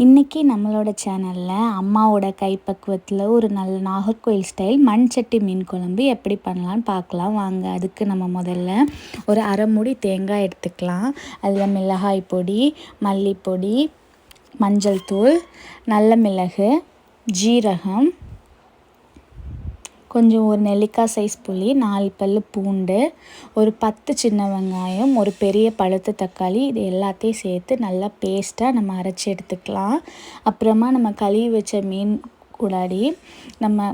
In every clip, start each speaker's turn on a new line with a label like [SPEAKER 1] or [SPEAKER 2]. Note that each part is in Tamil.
[SPEAKER 1] இன்றைக்கி நம்மளோட சேனலில் அம்மாவோட கைப்பக்குவத்தில் ஒரு நல்ல நாகர்கோவில் ஸ்டைல் மண் சட்டி மீன் குழம்பு எப்படி பண்ணலான்னு பார்க்கலாம் வாங்க. அதுக்கு நம்ம முதல்ல ஒரு அரை மூடி தேங்காய் எடுத்துக்கலாம். அதில் மிளகாய் பொடி, மல்லிப்பொடி, மஞ்சள் தூள், நல்ல மிளகு, ஜீரகம், கொஞ்சம் ஒரு நெல்லிக்காய் சைஸ் புளி, 4 பல் பூண்டு, ஒரு 10 சின்ன வெங்காயம், ஒரு பெரிய பழுத்த தக்காளி, இது எல்லாத்தையும் சேர்த்து நல்லா பேஸ்ட்டாக நம்ம அரைச்சி எடுத்துக்கலாம். அப்புறமா நம்ம கழுவி வச்ச மீன் கூடாடி நம்ம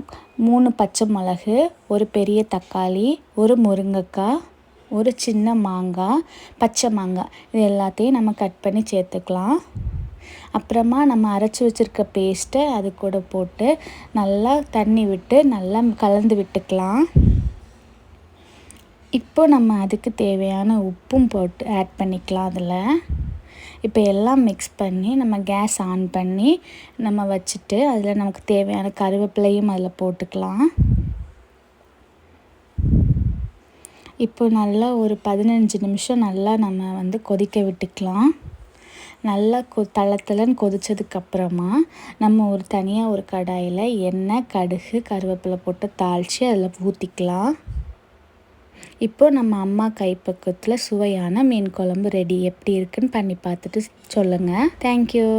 [SPEAKER 1] 3 பச்சை மிளகு, ஒரு பெரிய தக்காளி, ஒரு முருங்கைக்காய், ஒரு சின்ன மாங்காய், பச்சை மாங்காய், இது எல்லாத்தையும் நம்ம கட் பண்ணி சேர்த்துக்கலாம். அப்புறமா நம்ம அரைச்சி வச்சுருக்க பேஸ்ட்டை அது கூட போட்டு நல்லா தண்ணி விட்டு நல்லா கலந்து விட்டுக்கலாம். இப்போ நம்ம அதுக்கு தேவையான உப்பும் போட்டு ஆட் பண்ணிக்கலாம். அதில் இப்போ எல்லாம் மிக்ஸ் பண்ணி நம்ம கேஸ் ஆன் பண்ணி நம்ம வச்சுட்டு அதில் நமக்கு தேவையான கருவேப்பிலையும் அதில் போட்டுக்கலாம். இப்போ நல்லா ஒரு 15 நிமிஷம் நல்லா நம்ம கொதிக்க விட்டுக்கலாம். நல்லா தளன்னு கொதித்ததுக்கப்புறமா நம்ம தனியாக ஒரு கடாயில் எண்ணெய், கடுகு, கருவேப்பிலை போட்டு தாளித்து அதில் ஊற்றிக்கலாம். இப்போ நம்ம அம்மா கைப்பக்குவத்தில் சுவையான மீன் குழம்பு ரெடி. எப்படி இருக்குன்னு பண்ணி பார்த்துட்டு சொல்லுங்கள். தேங்க்யூ.